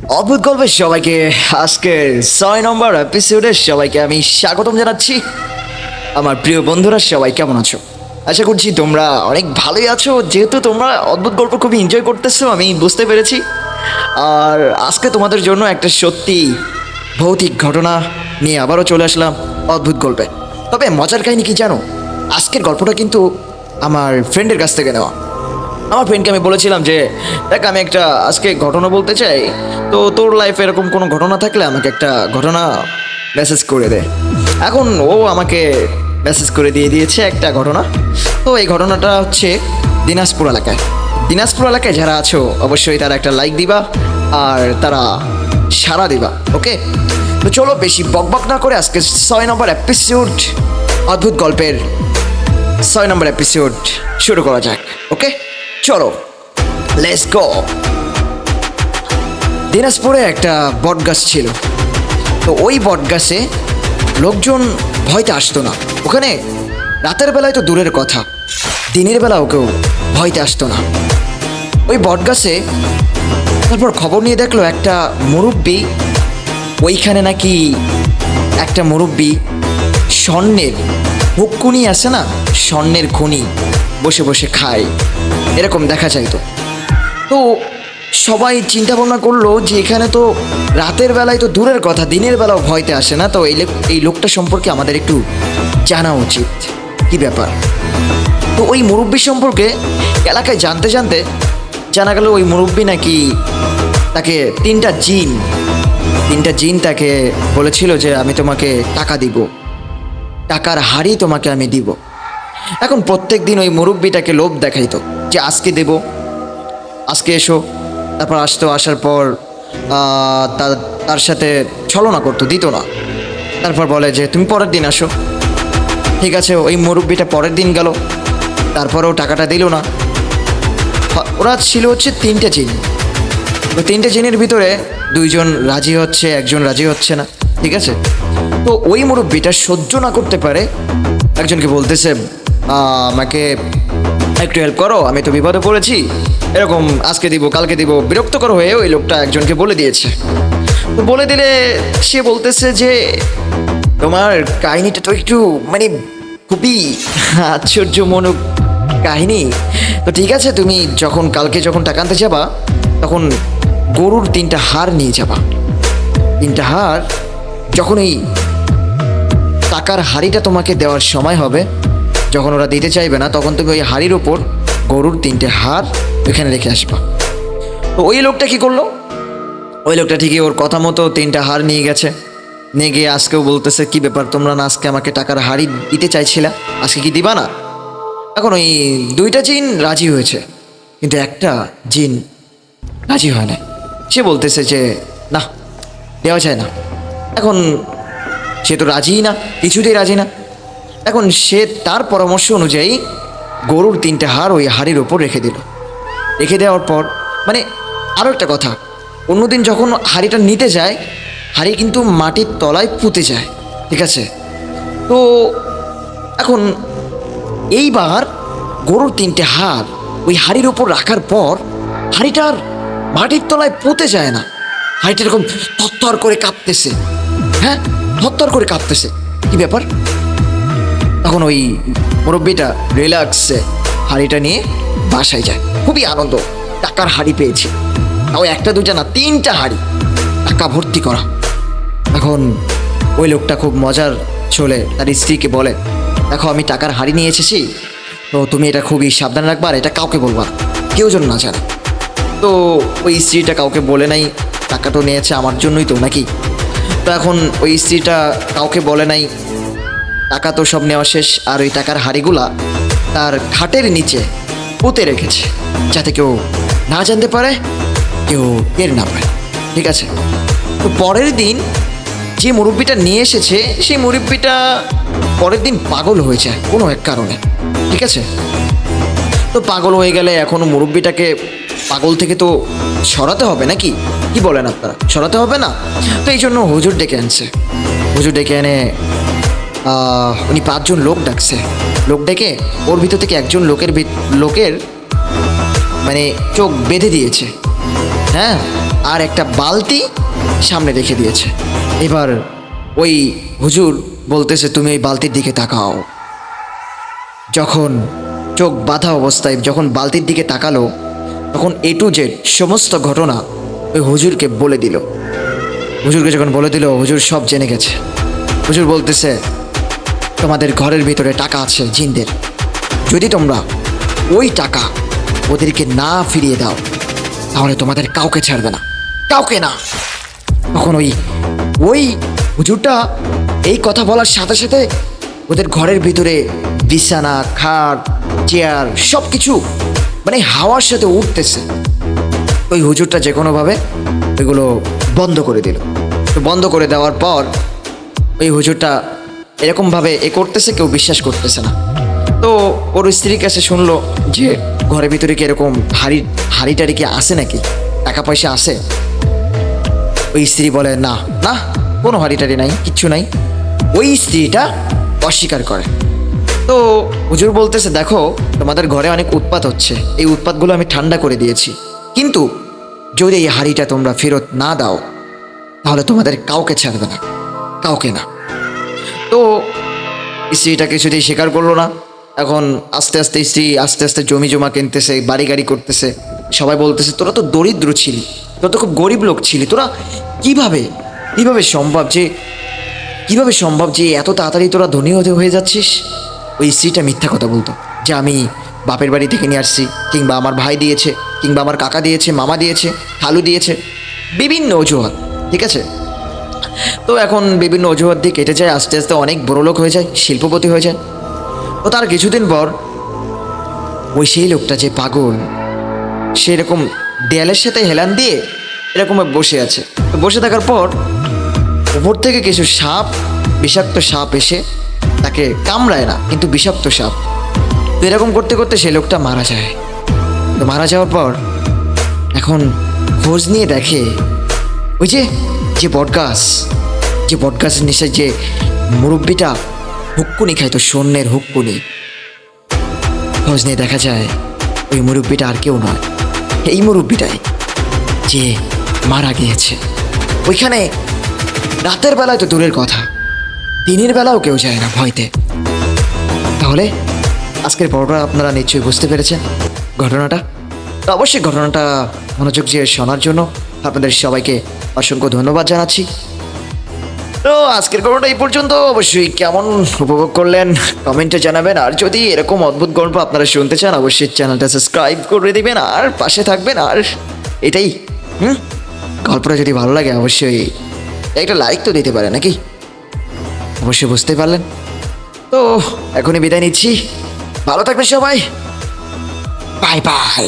অদ্ভুত গল্পের সবাইকে আজকে 6 নম্বর এপিসোডে সবাইকে আমি স্বাগতম জানাচ্ছি। আমার প্রিয় বন্ধুরা সবাই কেমন আছো? আশা করছি তোমরা অনেক ভালোই আছো, যেহেতু তোমরা অদ্ভুত গল্প খুবই এনজয় করতেছো আমি বুঝতে পেরেছি। আর আজকে তোমাদের জন্য একটা সত্যি ভৌতিক ঘটনা নিয়ে আবারও চলে আসলাম অদ্ভুত গল্পে। তবে মজার কাহিনী কি জানো, আজকের গল্পটা কিন্তু আমার ফ্রেন্ডের কাছ থেকে নেওয়া। আমার ফ্রেন্ডকে আমি বলেছিলাম যে দেখ, আমি একটা আজকে ঘটনা বলতে চাই, তো তোর লাইফে এরকম কোনো ঘটনা থাকলে আমাকে একটা ঘটনা মেসেজ করে দে। এখন ও আমাকে মেসেজ করে দিয়েছে একটা ঘটনা। তো এই ঘটনাটা হচ্ছে দিনাজপুর এলাকায়। দিনাজপুর এলাকায় যারা আছো অবশ্যই তারা একটা লাইক দিবা আর তারা সাড়া দিবা, ওকে? তো চলো বেশি বকবক না করে আজকে 6 নম্বর এপিসোড অদ্ভুত গল্পের 6 নম্বর এপিসোড শুরু করা যাক, ওকে? চলো, লেটস গো। দিনাজপুরে একটা বট গাছ ছিল। তো ওই বট গাছে লোকজন ভয়তে আসতো না। ওখানে রাতের বেলায় তো দূরের কথা, দিনের বেলাও কেউ ভয়তে আসতো না ওই বট গাছে। তারপর খবর নিয়ে দেখলো একটা মুরব্বি, ওইখানে নাকি একটা মুরব্বি স্বর্ণের হুক্কুনি আছে না, স্বর্ণের খনি বসে বসে খায়, এরকম দেখা যাইতো। তো সবাই চিন্তা ভাবনা করলো যে এখানে তো রাতের বেলায় তো দূরের কথা, দিনের বেলাও ভয়তে আসে না, তো এই লোকটা সম্পর্কে আমাদের একটু জানা উচিত, কি ব্যাপার। তো ওই মুরব্বি সম্পর্কে এলাকায় জানতে জানতে জানা গেল ওই মুরব্বি নাকি তাকে তিনটা জিন তাকে বলেছিল যে আমি তোমাকে টাকা দিব, টাকার হাড়ি তোমাকে আমি দিব। এখন প্রত্যেক দিন ওই মুরব্বিটাকে লোভ দেখাইতো যে আজকে দেব, আজকে এসো। তারপর আসতো, আসার পর তার সাথে ছলনা করতো, দিত না। তারপর বলে যে তুমি পরের দিন আসো। ঠিক আছে, ওই মুরব্বিটা পরের দিন গেল, তারপরেও টাকাটা দিল না। ওরা ছিল হচ্ছে তিনটে জিন। তো তিনটে জিনের ভিতরে দুইজন রাজি হচ্ছে, একজন রাজি হচ্ছে না, ঠিক আছে? তো ওই মুরব্বিটা সহ্য না করতে পারে, একজনকে বলতেছে আমাকে একটু হেল্প করো, আমি তো বিপদে পড়েছি, এরকম আজকে দিব কালকে দিব। বিরক্তকর হয়ে ওই লোকটা একজনকে বলে দিয়েছে। তো বলে দিলে সে বলতেছে যে তোমার কাহিনীটা তো একটু মানে খুবই আশ্চর্যজনক কাহিনী। তো ঠিক আছে, তুমি কালকে যখন টাকা আনতে যাবা তখন গরুর 3টা হাড় নিয়ে যাবা। 3টা হাড় যখন এই টাকার হাড়িটা তোমাকে দেওয়ার সময় হবে, যখন ওরা দিতে চাইবে না, তখন তুমি ওই হাড়ির ওপর গরুর 3টে হাড় ওইখানে রেখে আসবা। তো ওই লোকটা কি করলো, ওই লোকটা ঠিকই ওর কথা মতো 3টা হাড় নিয়ে গেছে। নিয়ে গিয়ে আজকেও বলতেছে কি ব্যাপার, তোমরা না আজকে আমাকে টাকার হাড়ি দিতে চাইছিলা, আজকে কি দিবা না? এখন ওই 2টা জিন রাজি হয়েছে, কিন্তু একটা জিন রাজি হয় না। সে বলতেছে যে না, দেওয়া যায় না। এখন সে তো রাজিই না, কিছুতেই রাজি না। এখন সে তার পরামর্শ অনুযায়ী গরুর 3টে হাড় ওই হাড়ির ওপর রেখে দিল। রেখে দেওয়ার পর মানে আরও একটা কথা, অন্যদিন যখন হাড়িটা নিতে যায়, হাড়ি কিন্তু মাটির তলায় পুঁতে যায়, ঠিক আছে? তো এখন এইবার গরুর 3টে হাড় ওই হাড়ির ওপর রাখার পর হাড়িটার মাটির তলায় পুঁতে যায় না। হাড়িটা এরকম থরথর করে কাঁপতেছে, হ্যাঁ, থরথর করে কাঁপতেছে। কি ব্যাপার? তখন ওই মুরব্বিটা রিল্যাক্সে হাড়িটা নিয়ে বাসায় যায়, খুবই আনন্দ, টাকার হাড়ি পেয়েছি। তাও 1টা 2টা না, 3টা হাড়ি, টাকা ভর্তি করা। এখন ওই লোকটা খুব মজার চলে তার স্ত্রীকে বলে, দেখো আমি টাকার হাড়ি নিয়ে এসেছি, তো তুমি এটা খুবই সাবধানে রাখবা, আর এটা কাউকে বলবা, কেউ যেন না জানে। তো ওই স্ত্রীটা কাউকে বলে নাই, টাকা তো নিয়েছে আমার জন্যই তো নাকি। তো এখন ওই স্ত্রীটা কাউকে বলে নাই, টাকা তো সব নেওয়া শেষ, আর ওই টাকার হাড়িগুলা তার খাটের নিচে পুঁতে রেখেছে, যাতে কেউ না জানতে পারে, কেউ টের না পায়, ঠিক আছে? তো পরের দিন যে মুরব্বিটা নিয়ে এসেছে, সেই মুরব্বিটা পরের দিন পাগল হয়ে যায় কোনো এক কারণে, ঠিক আছে? তো পাগল হয়ে গেলে এখন মুরব্বিটাকে পাগল থেকে তো সরাতে হবে নাকি, কি বলেন আপনারা? সরাতে হবে না? তো এই জন্য হুজুর ডেকে আনছে। হুজুর ডেকে এনে উনি 5জন লোক ডাকছে। লোক ডেকে ওর ভিতর থেকে একজন লোকের মানে চোখ বেঁধে দিয়েছে, হ্যাঁ, আর একটা বালতি সামনে রেখে দিয়েছে। এবার ওই হুজুর বলতেছে, তুমি এই বালতির দিকে তাকাও। যখন চোখ বাঁধা অবস্থায় যখন বালতির দিকে তাকালো, তখন এ টু জেড সমস্ত ঘটনা ওই হুজুরকে বলে দিল। হুজুরকে যখন বলে দিল, হুজুর সব জেনে গেছে। হুজুর বলতেছে, তোমাদের ঘরের ভিতরে টাকা আছে জিনদের, যদি তোমরা ওই টাকা ওদেরকে না ফিরিয়ে দাও তাহলে তোমাদের কাউকে ছাড়বে না, কাউকে না। তখন ওই হুজুরটা এই কথা বলার সাথে সাথে ওদের ঘরের ভিতরে বিছানা, খাট, চেয়ার সব কিছু মানে হাওয়ার সাথে উঠতেছে। ওই হুজুরটা যে কোনোভাবে ওইগুলো বন্ধ করে দিল। তো বন্ধ করে দেওয়ার পর ওই হুজুরটা এরকমভাবে করতেছে, কেউ বিশ্বাস করতেছে না। তো ওর স্ত্রীর কাছে শুনলো যে ঘরের ভিতরে কি এরকম হাড়ি টাড়ি কি আসে নাকি, টাকা পয়সা আসে? ওই স্ত্রী বলে, না না, কোনো হাড়ি টাড়ি নাই, কিচ্ছু নাই। ওই স্ত্রীটা অস্বীকার করে। তো হুজুর বলতেছে, দেখো তোমাদের ঘরে অনেক উৎপাত হচ্ছে, এই উৎপাতগুলো আমি ঠান্ডা করে দিয়েছি, কিন্তু যদি এই হাড়িটা তোমরা ফেরত না দাও তাহলে তোমাদের কাউকে ছাড়বে না, কাউকে না। তো স্ত্রীটা কিছুতেই স্বীকার করলো না। এখন আস্তে আস্তে স্ত্রী আস্তে আস্তে জমি জমা কিনতেছে, বাড়ি গাড়ি করতেছে। সবাই বলতেছে, তোরা তো দরিদ্র ছিলি, তোরা তো খুব গরিব লোক ছিলি, তোরা কিভাবে কিভাবে সম্ভব যে এত তাড়াতাড়ি তোরা ধনী হয়ে যাচ্ছিস? ওই স্ত্রীটা মিথ্যা কথা বলতো যে আমি বাপের বাড়ি থেকে নিয়ে আসছি, কিংবা আমার ভাই দিয়েছে, কিংবা আমার কাকা দিয়েছে, মামা দিয়েছে, খালু দিয়েছে, বিভিন্ন অজুহাত। ঠিক আছে, তো এখন বিভিন্ন অজুহাত দিয়ে কেটে যায়, আস্তে আস্তে অনেক বড়লোক হয়ে যায়, শিল্পপতি হয়ে যায়। তো তার কিছুদিন পর ওই সেই লোকটা যে পাগল, সে এরকম দেয়ালের সাথে হেলান দিয়ে এরকম বসে আছে। তো বসে থাকার পর উপর থেকে কিছু বিষাক্ত সাপ এসে তাকে কামড়ায় না, কিন্তু বিষাক্ত সাপ। তো এরকম করতে করতে সেই লোকটা মারা যায়। তো মারা যাওয়ার পর এখন খোঁজ নিয়ে দেখে ওই যে বটগাছের নিচে যে মুরব্বিটা হুক্কুনি খাইতো, স্বর্ণের হুক্কুনি, খোঁজ নিয়ে দেখা যায় ওই মুরব্বিটা আর কেউ নয়, এই মুরব্বিটাই যে মারা গিয়েছে। ওইখানে রাতের বেলায় তো দূরের কথা, দিনের বেলাও কেউ যায় না ভয়তে। তাহলে আজকের পর্বটা আপনারা নিশ্চয়ই বুঝতে পেরেছেন ঘটনাটা। তো অবশ্যই ঘটনাটা মনোযোগ দিয়ে শোনার জন্য আপনাদের সবাইকে অসংখ্য ধন্যবাদ জানাচ্ছি। তো আজকের গল্পটা এই পর্যন্ত। অবশ্যই কেমন উপভোগ করলেন কমেন্টে জানাবেন, আর যদি এরকম অদ্ভুত গল্প আপনারা শুনতে চান অবশ্যই চ্যানেলটা সাবস্ক্রাইব করে দিবেন আর পাশে থাকবেন। আর এটাই গল্পটা যদি ভালো লাগে অবশ্যই একটা লাইক তো দিতে পারে নাকি, অবশ্যই বুঝতে পারলেন। তো এখনই বিদায় নিচ্ছি, ভালো থাকবেন সবাই, বাই বাই।